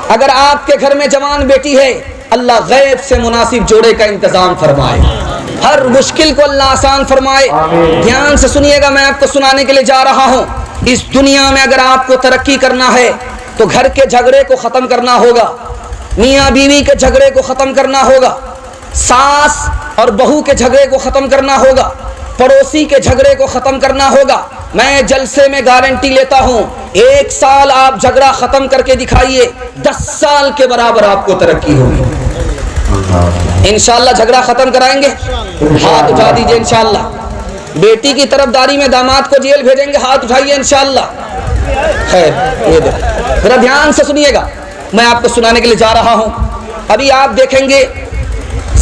اگر آپ کے گھر میں جوان بیٹی ہے اللہ غیب سے مناسب جوڑے کا انتظام فرمائے، ہر مشکل کو اللہ آسان فرمائے۔ دھیان سے سنیے گا، میں آپ کو سنانے کے لیے جا رہا ہوں۔ اس دنیا میں اگر آپ کو ترقی کرنا ہے تو گھر کے جھگڑے کو ختم کرنا ہوگا، میاں بیوی کے جھگڑے کو ختم کرنا ہوگا، ساس اور بہو کے جھگڑے کو ختم کرنا ہوگا، پڑوسی کے جھگڑے کو ختم کرنا ہوگا۔ میں جلسے میں گارنٹی لیتا ہوں 1 سال آپ جھگڑا ختم کر کے دکھائیے، 10 سال کے برابر آپ کو ترقی ہوگی۔ انشاءاللہ جھگڑا ختم کرائیں گے، ہاتھ اٹھا دیجئے انشاءاللہ۔ بیٹی کی طرفداری میں داماد کو جیل بھیجیں گے، ہاتھ اٹھائیے انشاءاللہ۔ خیر یہ دیکھ، ذرا دھیان سے سنیے گا، میں آپ کو سنانے کے لیے جا رہا ہوں۔ ابھی آپ دیکھیں گے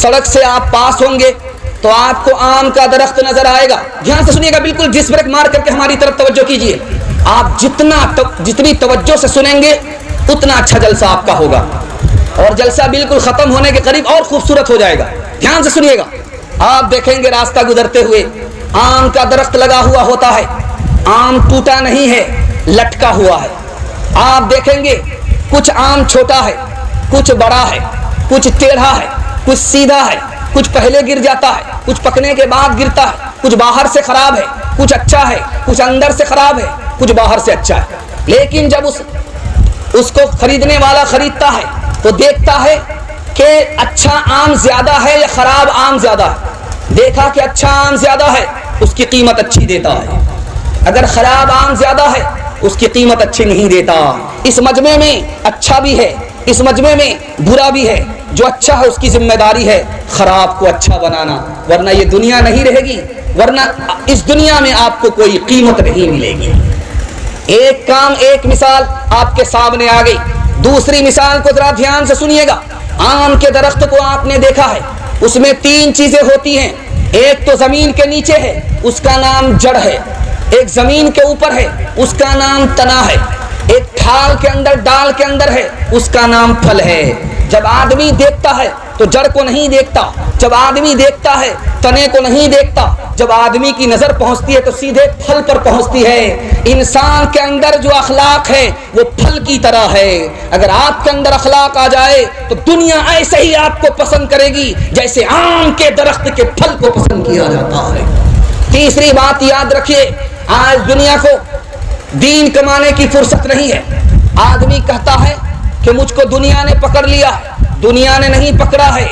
سڑک سے آپ پاس ہوں گے تو آپ کو آم کا درخت نظر آئے گا۔ دھیان سے سنیے گا، بالکل ڈس بریک مار کر کے ہماری طرف توجہ کیجیے۔ آپ جتنی توجہ سے سنیں گے اتنا اچھا جلسہ آپ کا ہوگا، اور جلسہ بالکل ختم ہونے کے قریب اور خوبصورت ہو جائے گا۔ دھیان سے سنیے گا، آپ دیکھیں گے راستہ گزرتے ہوئے آم کا درخت لگا ہوا ہوتا ہے، آم ٹوٹا نہیں ہے، لٹکا ہوا ہے۔ آپ دیکھیں گے کچھ آم چھوٹا ہے، کچھ بڑا ہے، کچھ ٹیڑھا ہے، کچھ سیدھا ہے، کچھ پہلے گر جاتا ہے، کچھ پکنے کے بعد گرتا ہے، کچھ باہر سے خراب ہے، کچھ اچھا ہے، کچھ اندر سے خراب ہے، کچھ باہر سے اچھا ہے۔ لیکن جب اس کو خریدنے والا خریدتا ہے تو دیکھتا ہے کہ اچھا آم زیادہ ہے یا خراب آم زیادہ ہے۔ دیکھا کہ اچھا آم زیادہ ہے، اس کی قیمت اچھی دیتا ہے۔ اگر خراب آم زیادہ ہے اس کی قیمت اچھی نہیں دیتا۔ اس مجمع میں اچھا بھی ہے، اس مجمع میں برا بھی ہے۔ جو اچھا ہے اس کی ذمہ داری ہے خراب کو اچھا بنانا، ورنہ یہ دنیا نہیں رہے گی، ورنہ اس دنیا میں آپ کو کوئی قیمت نہیں ملے گی۔ ایک کام، ایک مثال آپ کے سامنے آ گئی۔ دوسری مثال کو ذرا دھیان سے سنیے گا۔ آم کے درخت کو آپ نے دیکھا ہے، اس میں 3 چیزیں ہوتی ہیں۔ ایک تو زمین کے نیچے ہے، اس کا نام جڑ ہے۔ ایک زمین کے اوپر ہے، اس کا نام تنا ہے۔ ایک ڈھال کے اندر، ڈال کے اندر ہے، اس کا نام پھل ہے۔ جب آدمی دیکھتا ہے تو جڑ کو نہیں دیکھتا، جب آدمی دیکھتا ہے تنے کو نہیں دیکھتا، جب آدمی کی نظر پہنچتی ہے تو سیدھے پھل پر پہنچتی ہے۔ انسان کے اندر جو اخلاق ہے وہ پھل کی طرح ہے۔ اگر آپ کے اندر اخلاق آ جائے تو دنیا ایسے ہی آپ کو پسند کرے گی جیسے آم کے درخت کے پھل کو پسند کیا جاتا ہے۔ تیسری بات یاد رکھیے، آج دنیا کو دین کمانے کی فرصت نہیں ہے۔ آدمی کہتا ہے کہ مجھ کو دنیا نے پکڑ لیا، دنیا نے نہیں پکڑا ہے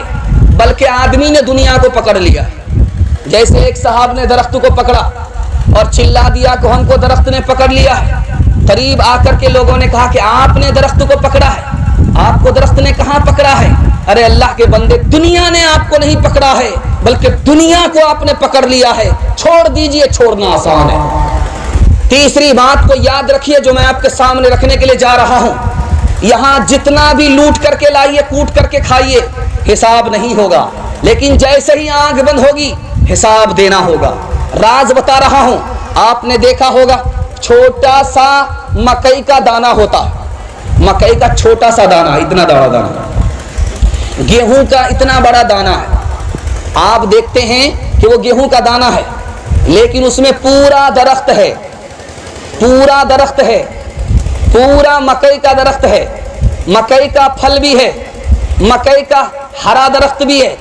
بلکہ آدمی نے دنیا کو پکڑ لیا۔ جیسے ایک صاحب نے درخت کو پکڑا اور چلا دیا کہ ہم کو درخت نے پکڑ لیا ہے۔ قریب آ کر کے لوگوں نے کہا کہ آپ نے درخت کو پکڑا ہے، آپ کو درخت نے کہاں پکڑا ہے؟ ارے اللہ کے بندے، دنیا نے آپ کو نہیں پکڑا ہے بلکہ دنیا کو آپ نے پکڑ لیا ہے۔ چھوڑ دیجئے، چھوڑنا آسان ہے۔ تیسری بات کو یاد رکھیے جو میں آپ کے سامنے رکھنے کے لیے جا رہا ہوں، یہاں جتنا بھی لوٹ کر کے لائیے، کوٹ کر کے کھائیے، حساب نہیں ہوگا، لیکن جیسے ہی آنکھ بند ہوگی حساب دینا ہوگا۔ راز بتا رہا ہوں، آپ نے دیکھا ہوگا چھوٹا سا مکئی کا دانہ ہوتا ہے، مکئی کا چھوٹا سا دانہ، اتنا بڑا دانہ، گیہوں کا اتنا بڑا دانہ ہے۔ آپ دیکھتے ہیں کہ وہ گیہوں کا دانہ ہے لیکن اس میں پورا درخت ہے، پورا درخت ہے، پورا مکئی کا درخت ہے، مکئی کا پھل بھی ہے، مکئی کا ہرا درخت بھی ہے،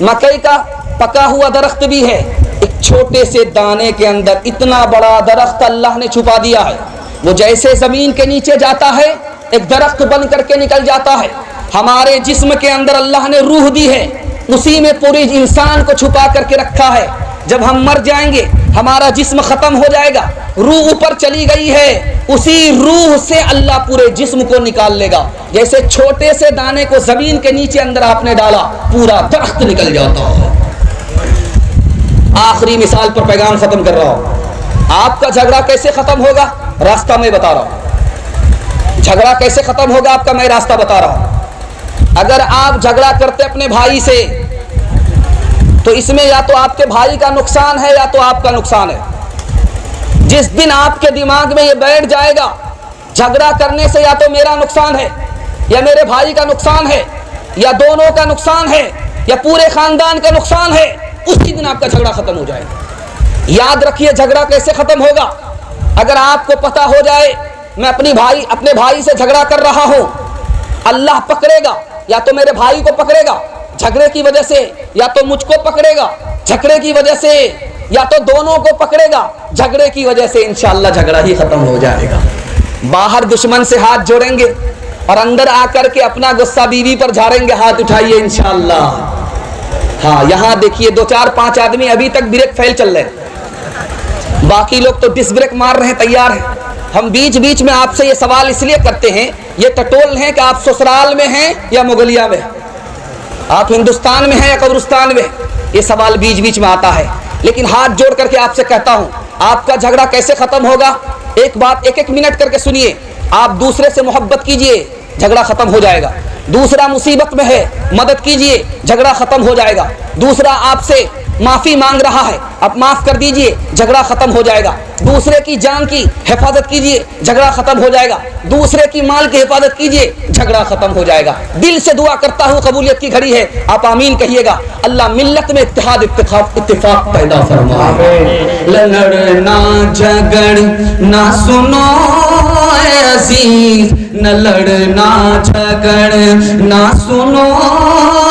مکئی کا پکا ہوا درخت بھی ہے۔ ایک چھوٹے سے دانے کے اندر اتنا بڑا درخت اللہ نے چھپا دیا ہے۔ وہ جیسے زمین کے نیچے جاتا ہے ایک درخت بن کر کے نکل جاتا ہے، ہمارے جسم کے اندر اللہ نے روح دی ہے، اسی میں پوری انسان کو چھپا کر کے رکھا ہے۔ جب ہم مر جائیں گے ہمارا جسم ختم ہو جائے گا، روح اوپر چلی گئی ہے، اسی روح سے اللہ پورے جسم کو نکال لے گا۔ جیسے چھوٹے سے دانے کو زمین کے نیچے اندر آپ نے ڈالا پورا درخت نکل جاتا ہے۔ آخری مثال پر پیغام ختم کر رہا ہوں۔ آپ کا جھگڑا کیسے ختم ہوگا؟ راستہ میں بتا رہا ہوں۔ جھگڑا کیسے ختم ہوگا آپ کا میں راستہ بتا رہا ہوں۔ اگر آپ جھگڑا کرتے اپنے بھائی سے تو اس میں یا تو آپ کے بھائی کا نقصان ہے یا تو آپ کا نقصان ہے۔ جس دن آپ کے دماغ میں یہ بیٹھ جائے گا جھگڑا کرنے سے یا تو میرا نقصان ہے یا میرے بھائی کا نقصان ہے یا دونوں کا نقصان ہے یا پورے خاندان کا نقصان ہے، اسی دن آپ کا جھگڑا ختم ہو جائے گا۔ یاد رکھیے جھگڑا کیسے ختم ہوگا؟ اگر آپ کو پتا ہو جائے میں اپنے بھائی سے جھگڑا کر رہا ہوں اللہ پکڑے گا، یا تو میرے بھائی کو پکڑے گا جھگڑے کی وجہ سے، یا تو مجھ کو پکڑے گا جھگڑے کی وجہ سے، یا تو دونوں کو پکڑے گا جھگڑے کی وجہ سے، انشاءاللہ جھگڑا ہی ختم ہو جائے گا۔ باہر دشمن سے ہاتھ جوڑیں گے اور اندر آ کر کے اپنا غصہ بیوی پر جھاڑیں گے، ہاتھ اٹھائیے انشاءاللہ۔ ہاں یہاں دیکھیے 2 4 5 آدمی ابھی تک بریک فیل چل رہے ہیں، باقی لوگ تو ڈس بریک مار رہے ہیں، تیار ہیں۔ ہم بیچ بیچ میں آپ سے یہ سوال اس لیے کرتے ہیں، یہ ٹٹول ہیں کہ آپ سسرال میں ہیں یا مغلیہ میں، آپ ہندوستان میں ہیں یا قبرستان میں، یہ سوال بیچ بیچ میں آتا ہے۔ لیکن ہاتھ جوڑ کر کے آپ سے کہتا ہوں، آپ کا جھگڑا کیسے ختم ہوگا؟ ایک بات 1 1 منٹ کر کے سنیے، آپ دوسرے سے محبت کیجئے، جھگڑا ختم ہو جائے گا۔ دوسرا مصیبت میں ہے، مدد کیجئے، جھگڑا ختم ہو جائے گا۔ دوسرا آپ سے معافی مانگ رہا ہے، اب معاف کر دیجئے، جھگڑا ختم ہو جائے گا۔ دوسرے کی جان کی حفاظت کیجئے، جھگڑا ختم ہو جائے گا۔ دوسرے کی مال کی حفاظت کیجئے، جھگڑا ختم ہو جائے گا۔ دل سے دعا کرتا ہوں، قبولیت کی گھڑی ہے، آپ آمین کہیے گا۔ اللہ ملت میں اتحاد اتفاق پیدا فرمائے۔ لڑنا جھگڑنا سنو اے عزیز، نہ لڑنا جھگڑنا سنو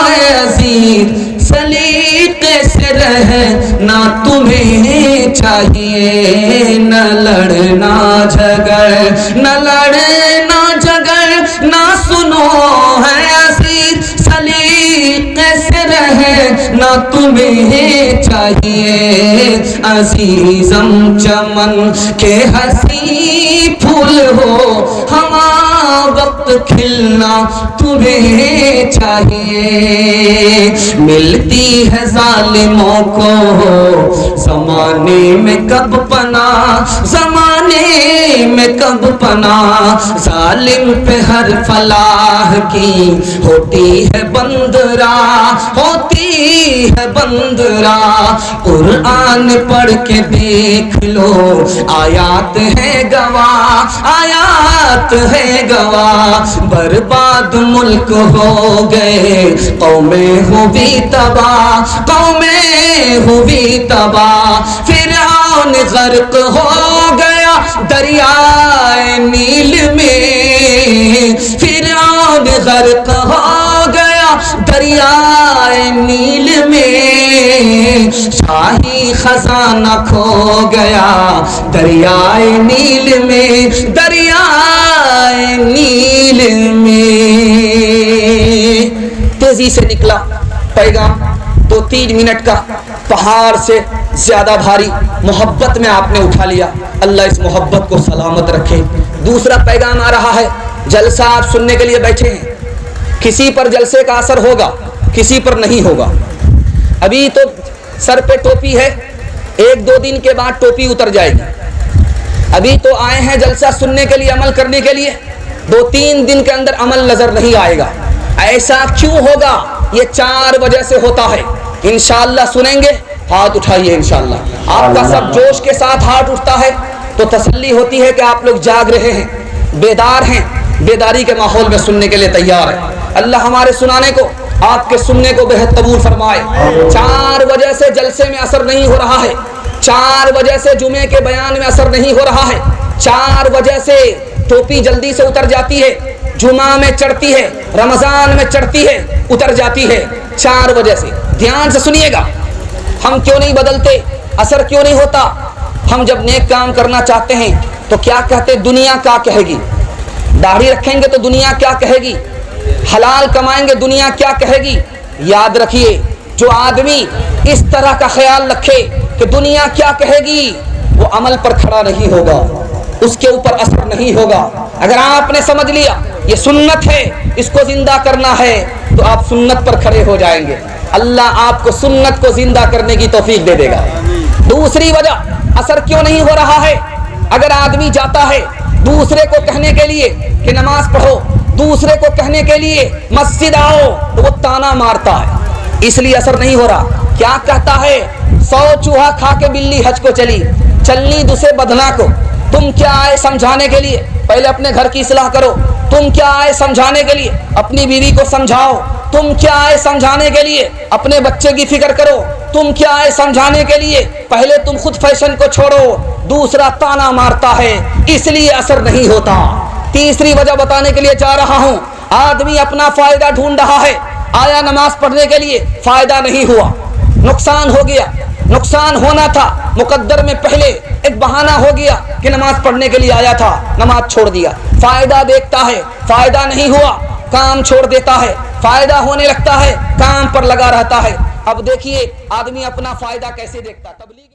اے عزیز، سلیقے سے رہنا تمہیں چاہیے، نہ لڑنا جھگڑنا سنو ہے عزیز، سلیقے سے رہنا تمہیں چاہیے، عزیزم چمن کے ہنسی پھول ہو، ہمارا وقت کھلنا تمہیں چاہیے، ملتی ہے ظالموں کو زمانے میں کب پناہ، زمانے میں کب پناہ، ظالم پہ ہر فلاح کی ہوتی ہے بندراہ، ہوتی ہے بندراہ، قرآن پڑھ کے دیکھ لو، آیات ہے گواہ، آیات ہے گواہ، برباد ملک ہو گئے، قومیں ہوئی تباہ، قومیں ہوئی تباہ، فرعون غرق ہو گیا دریائے نیل میں، فرعون غرق ہو گیا دریائے نیل میں، شاہی خزانہ کھو گیا دریائے نیل میں، دریائے نیل میں۔ تیزی سے نکلا پیغام 2 3 منٹ کا، پہاڑ سے زیادہ بھاری، محبت میں آپ نے اٹھا لیا، اللہ اس محبت کو سلامت رکھے۔ دوسرا پیغام آ رہا ہے، جلسہ آپ سننے کے لیے بیٹھے ہیں، کسی پر جلسے کا اثر ہوگا، کسی پر نہیں ہوگا۔ ابھی تو سر پہ ٹوپی ہے، 1 2 دن کے بعد ٹوپی اتر جائے گی۔ ابھی تو آئے ہیں جلسہ سننے کے لیے، عمل کرنے کے لیے، 2 3 دن کے اندر عمل نظر نہیں آئے گا۔ ایسا کیوں ہوگا؟ یہ 4 وجہ سے ہوتا ہے۔ انشاءاللہ سنیں گے، ہاتھ اٹھائیے انشاءاللہ۔ آپ کا سب جوش کے ساتھ ہاتھ اٹھتا ہے تو تسلی ہوتی ہے کہ آپ لوگ جاگ رہے ہیں، بیدار ہیں، بیداری کے ماحول میں سننے کے لیے تیار ہیں۔ اللہ ہمارے سنانے کو، آپ کے سننے کو بہت قبول فرمائے۔ 4 وجہ سے جلسے میں اثر نہیں ہو رہا ہے، 4 وجہ سے جمعے کے بیان میں اثر نہیں ہو رہا ہے، 4 وجہ سے ٹوپی جلدی سے اتر جاتی ہے، جمعہ میں چڑھتی ہے، رمضان میں چڑھتی ہے، اتر جاتی ہے، 4 وجہ سے۔ دھیان سے سنیے گا، ہم کیوں نہیں بدلتے، اثر کیوں نہیں ہوتا؟ ہم جب نیک کام کرنا چاہتے ہیں تو کیا کہتے، دنیا کیا کہے گی؟ داڑھی رکھیں گے تو دنیا کیا کہے گی؟ حلال کمائیں گے دنیا کیا کہے گی؟ یاد رکھیے، جو آدمی اس طرح کا خیال رکھے کہ دنیا کیا کہے گی، وہ عمل پر کھڑا نہیں ہوگا، اس کے اوپر اثر نہیں ہوگا۔ اگر آپ نے سمجھ لیا یہ سنت ہے، اس کو زندہ کرنا ہے، تو آپ سنت پر کھڑے ہو جائیں گے، اللہ آپ کو سنت کو زندہ کرنے کی توفیق دے دے گا۔ دوسری وجہ اثر کیوں نہیں ہو رہا ہے، اگر آدمی جاتا ہے دوسرے کو کہنے کے لیے کہ نماز پڑھو، دوسرے کو کہنے کے لیے مسجد آؤ، تو وہ تانا مارتا ہے، اس لیے اثر نہیں ہو رہا۔ کیا کہتا ہے، 100 چوہا کھا کے بلی حج کو چلی، چلنی دوسرے بدنا کو، تم کیا آئے سمجھانے کے لیے؟ پہلے اپنے گھر کی اصلاح کرو۔ تم کیا آئے سمجھانے کے لیے؟ اپنی بیوی کو سمجھاؤ۔ تم کیا آئے سمجھانے کے لیے؟ اپنے بچے کی فکر کرو۔ تم کیا آئے سمجھانے کے لیے؟ پہلے تم خود فیشن کو چھوڑو، دوسرا تانا مارتا ہے، اس لیے اثر نہیں ہوتا۔ تیسری وجہ بتانے کے لیے جا رہا ہوں، آدمی اپنا فائدہ ڈھونڈ رہا ہے, آیا نماز پڑھنے کے لیے, فائدہ نہیں ہوا, نقصان ہو گیا. نقصان ہونا تھا مقدر میں پہلے, ایک بہانہ ہو گیا کہ نماز پڑھنے کے لیے آیا تھا, نماز چھوڑ دیا. فائدہ دیکھتا ہے, فائدہ نہیں ہوا, کام چھوڑ دیتا ہے. فائدہ ہونے لگتا ہے, کام پر لگا رہتا ہے. اب دیکھیے آدمی اپنا فائدہ کیسے دیکھتا. تبلیغ